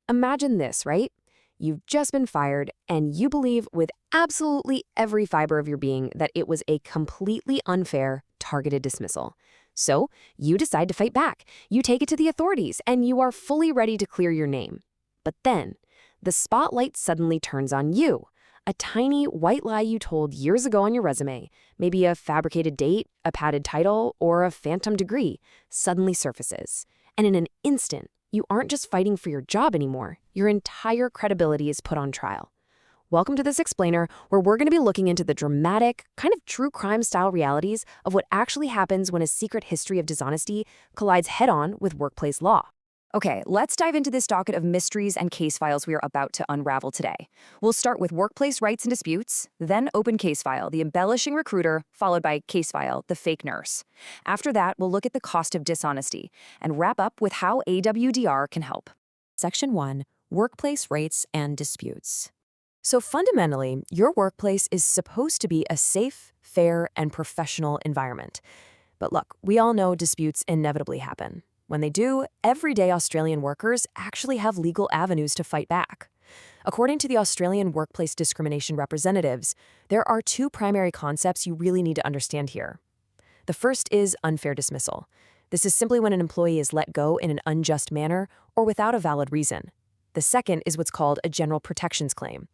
Imagine this, right? You've just been fired, and you believe with absolutely every fiber of your being that it was a completely unfair, targeted dismissal. So, you decide to fight back. You take it to the authorities, and you are fully ready to clear your name. But then, the spotlight suddenly turns on you. A tiny white lie you told years ago on your resume, maybe a fabricated date, a padded title, or a phantom degree, suddenly surfaces. And in an instant, you aren't just fighting for your job anymore. Your entire credibility is put on trial. Welcome to this explainer, where we're going to be looking into the dramatic, kind of true crime-style realities of what actually happens when a secret history of dishonesty collides head-on with workplace law. Okay, let's dive into this docket of mysteries and case files we are about to unravel today. We'll start with workplace rights and disputes, then open case file, the embellishing recruiter, followed by case file, the fake nurse. After that, we'll look at the cost of dishonesty and wrap up with how AWDR can help. Section 1. Workplace Rights and Disputes. So fundamentally, your workplace is supposed to be a safe, fair, and professional environment. But look, we all know disputes inevitably happen. When they do, everyday Australian workers actually have legal avenues to fight back. According to the Australian Workplace Discrimination Representatives, there are two primary concepts you really need to understand here. The first is unfair dismissal. This is simply when an employee is let go in an unjust manner or without a valid reason. The second is what's called a general protections claim.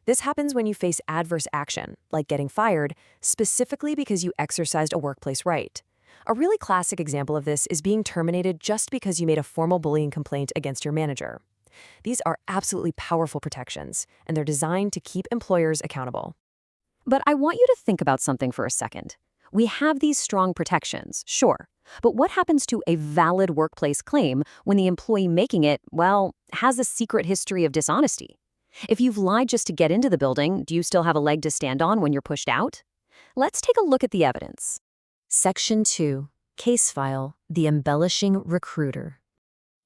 This happens when you face adverse action, like getting fired, specifically because you exercised a workplace right. A really classic example of this is being terminated just because you made a formal bullying complaint against your manager. These are absolutely powerful protections, and they're designed to keep employers accountable. But I want you to think about something for a second. We have these strong protections, sure, but what happens to a valid workplace claim when the employee making it, well, has a secret history of dishonesty? If you've lied just to get into the building, do you still have a leg to stand on when you're pushed out? Let's take a look at the evidence. Section 2. Case File, the Embellishing Recruiter.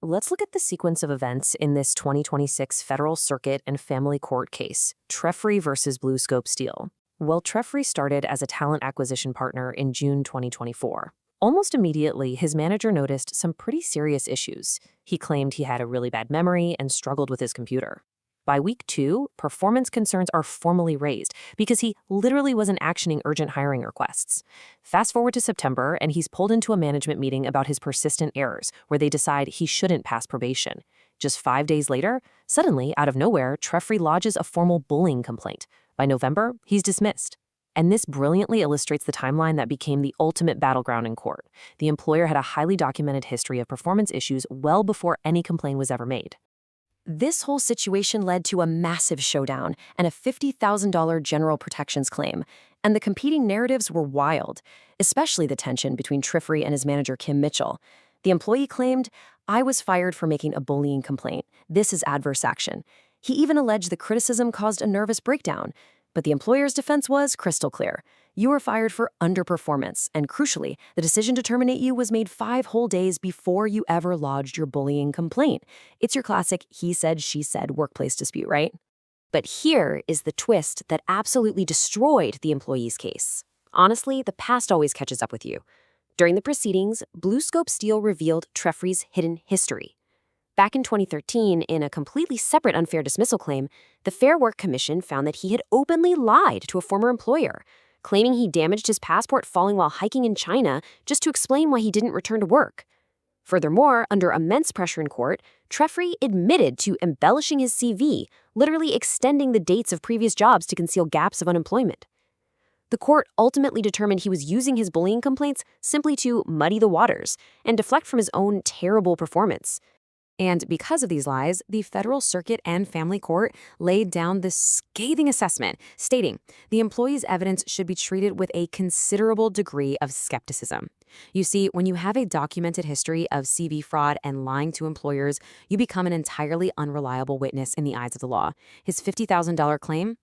Let's look at the sequence of events in this 2026 Federal Circuit and Family Court case, Treffry versus Bluescope Steel. Well, Treffry started as a talent acquisition partner in June 2024. Almost immediately, his manager noticed some pretty serious issues. He claimed he had a really bad memory and struggled with his computer. By week 2, performance concerns are formally raised because he literally wasn't actioning urgent hiring requests. Fast forward to September, and he's pulled into a management meeting about his persistent errors, where they decide he shouldn't pass probation. Just 5 days later, suddenly, out of nowhere, Treffry lodges a formal bullying complaint. By November, he's dismissed. And this brilliantly illustrates the timeline that became the ultimate battleground in court. The employer had a highly documented history of performance issues well before any complaint was ever made. This whole situation led to a massive showdown and a $50,000 general protections claim, and the competing narratives were wild, especially the tension between Treffry and his manager Kim Mitchell. The employee claimed, "I was fired for making a bullying complaint. This is adverse action." He even alleged the criticism caused a nervous breakdown, but the employer's defense was crystal clear. You were fired for underperformance, and crucially, the decision to terminate you was made 5 whole days before you ever lodged your bullying complaint. It's your classic he said, she said workplace dispute, right? But here is the twist that absolutely destroyed the employee's case. Honestly, the past always catches up with you. During the proceedings, Bluescope Steel revealed Treffry's hidden history. Back in 2013, in a completely separate unfair dismissal claim, the Fair Work Commission found that he had openly lied to a former employer, claiming he damaged his passport falling while hiking in China just to explain why he didn't return to work. Furthermore, under immense pressure in court, Treffry admitted to embellishing his CV, literally extending the dates of previous jobs to conceal gaps of unemployment. The court ultimately determined he was using his bullying complaints simply to muddy the waters and deflect from his own terrible performance. And because of these lies, the Federal Circuit and Family Court laid down this scathing assessment, stating the employee's evidence should be treated with a considerable degree of skepticism. You see, when you have a documented history of CV fraud and lying to employers, you become an entirely unreliable witness in the eyes of the law. His $50,000 claim?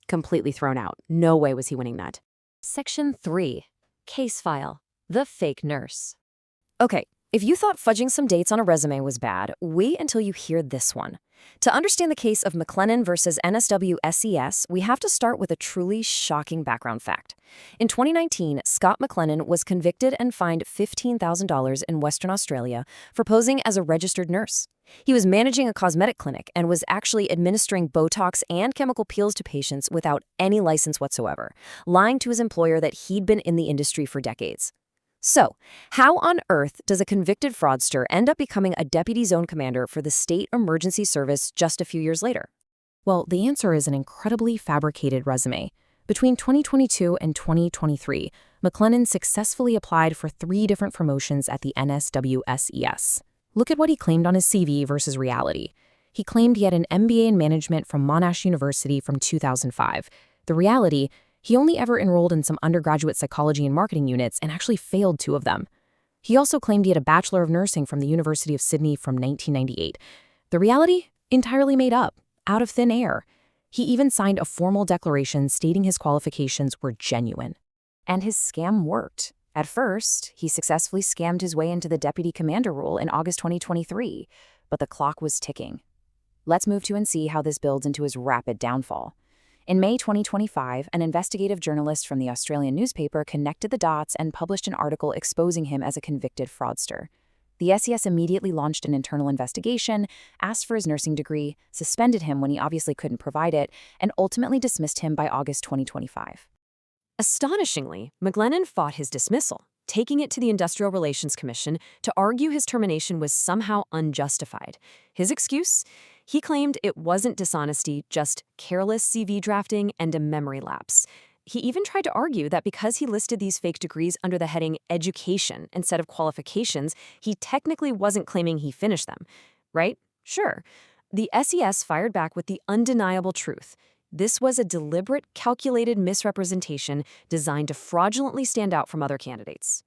Completely thrown out. No way was he winning that. Section 3. Case File, the Fake Nurse. Okay, If you thought fudging some dates on a resume was bad, wait until you hear this one. To understand the case of McLennan versus NSW SES, we have to start with a truly shocking background fact. In 2019, Scott McLennan was convicted and fined $15,000 in Western Australia for posing as a registered nurse. He was managing a cosmetic clinic and was actually administering Botox and chemical peels to patients without any license whatsoever, lying to his employer that he'd been in the industry for decades. So, how on earth does a convicted fraudster end up becoming a deputy zone commander for the State Emergency Service just a few years later? Well, the answer is an incredibly fabricated resume. Between 2022 and 2023, McLennan successfully applied for 3 different promotions at the NSWSES. Look at what he claimed on his CV versus reality. He claimed he had an MBA in management from Monash University from 2005. The reality, he only ever enrolled in some undergraduate psychology and marketing units and actually failed 2 of them. He also claimed he had a Bachelor of Nursing from the University of Sydney from 1998. The reality? Entirely made up, out of thin air. He even signed a formal declaration stating his qualifications were genuine. And his scam worked. At first, he successfully scammed his way into the deputy commander role in August 2023, but the clock was ticking. Let's move to and see how this builds into his rapid downfall. In May 2025, an investigative journalist from the Australian newspaper connected the dots and published an article exposing him as a convicted fraudster. The SES immediately launched an internal investigation, asked for his nursing degree, suspended him when he obviously couldn't provide it, and ultimately dismissed him by August 2025. Astonishingly, McLennan fought his dismissal, taking it to the Industrial Relations Commission to argue his termination was somehow unjustified. His excuse? He claimed it wasn't dishonesty, just careless CV drafting and a memory lapse. He even tried to argue that because he listed these fake degrees under the heading education instead of qualifications, he technically wasn't claiming he finished them. Right? Sure. The SES fired back with the undeniable truth. This was a deliberate, calculated misrepresentation designed to fraudulently stand out from other candidates.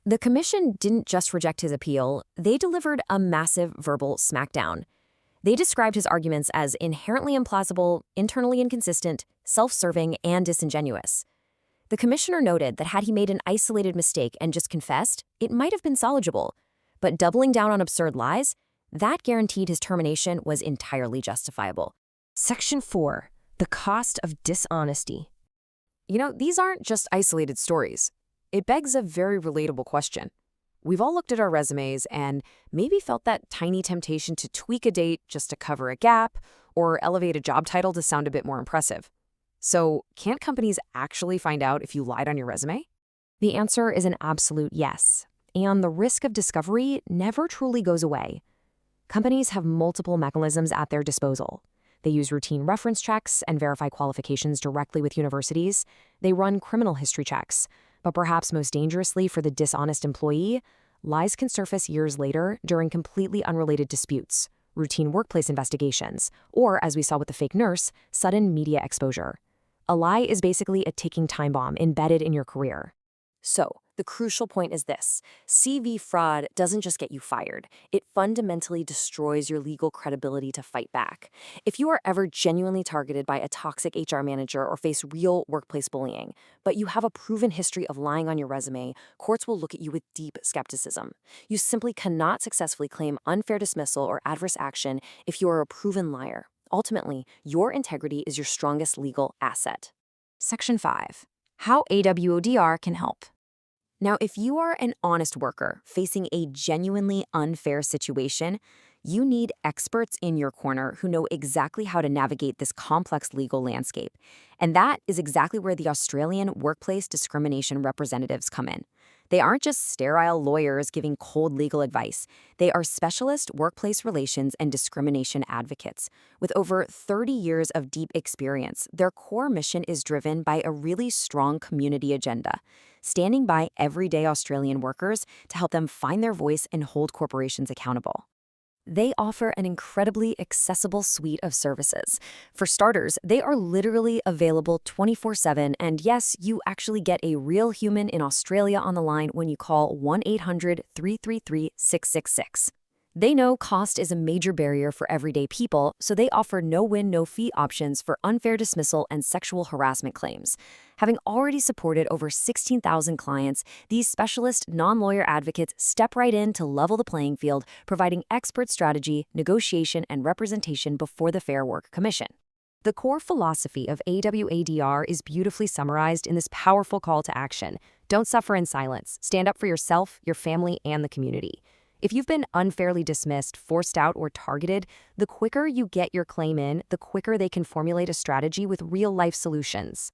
The commission didn't just reject his appeal, they delivered a massive verbal smackdown. They described his arguments as inherently implausible, internally inconsistent, self-serving, and disingenuous. The commissioner noted that had he made an isolated mistake and just confessed, it might have been salvageable. But doubling down on absurd lies, that guaranteed his termination was entirely justifiable. Section 4. The cost of dishonesty. You know, these aren't just isolated stories. It begs a very relatable question. We've all looked at our resumes and maybe felt that tiny temptation to tweak a date just to cover a gap or elevate a job title to sound a bit more impressive. So, can't companies actually find out if you lied on your resume? The answer is an absolute yes, and the risk of discovery never truly goes away. Companies have multiple mechanisms at their disposal. They use routine reference checks and verify qualifications directly with universities. They run criminal history checks. But perhaps most dangerously for the dishonest employee, lies can surface years later during completely unrelated disputes, routine workplace investigations, or, as we saw with the fake nurse, sudden media exposure. A lie is basically a ticking time bomb embedded in your career. So, the crucial point is this. CV fraud doesn't just get you fired. It fundamentally destroys your legal credibility to fight back. If you are ever genuinely targeted by a toxic HR manager or face real workplace bullying, but you have a proven history of lying on your resume, courts will look at you with deep skepticism. You simply cannot successfully claim unfair dismissal or adverse action if you are a proven liar. Ultimately, your integrity is your strongest legal asset. Section 5. How AWODR can help. Now, if you are an honest worker facing a genuinely unfair situation, you need experts in your corner who know exactly how to navigate this complex legal landscape. And that is exactly where the Australian workplace discrimination representatives come in. They aren't just sterile lawyers giving cold legal advice. They are specialist workplace relations and discrimination advocates. With over 30 years of deep experience, their core mission is driven by a really strong community agenda, standing by everyday Australian workers to help them find their voice and hold corporations accountable. They offer an incredibly accessible suite of services. For starters, they are literally available 24/7, and yes, you actually get a real human in Australia on the line when you call 1-800-333-666. They know cost is a major barrier for everyday people, so they offer no-win, no-fee options for unfair dismissal and sexual harassment claims. Having already supported over 16,000 clients, these specialist non-lawyer advocates step right in to level the playing field, providing expert strategy, negotiation, and representation before the Fair Work Commission. The core philosophy of AWADR is beautifully summarized in this powerful call to action. Don't suffer in silence. Stand up for yourself, your family, and the community. If you've been unfairly dismissed, forced out, or targeted, the quicker you get your claim in, the quicker they can formulate a strategy with real-life solutions.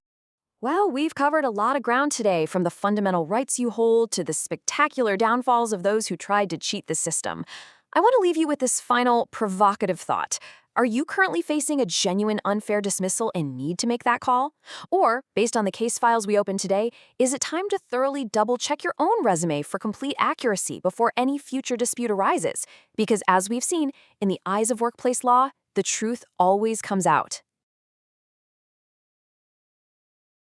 Well, we've covered a lot of ground today, from the fundamental rights you hold to the spectacular downfalls of those who tried to cheat the system. I want to leave you with this final provocative thought. Are you currently facing a genuine unfair dismissal and need to make that call? Or, based on the case files we opened today, is it time to thoroughly double-check your own resume for complete accuracy before any future dispute arises? Because as we've seen, in the eyes of workplace law, the truth always comes out.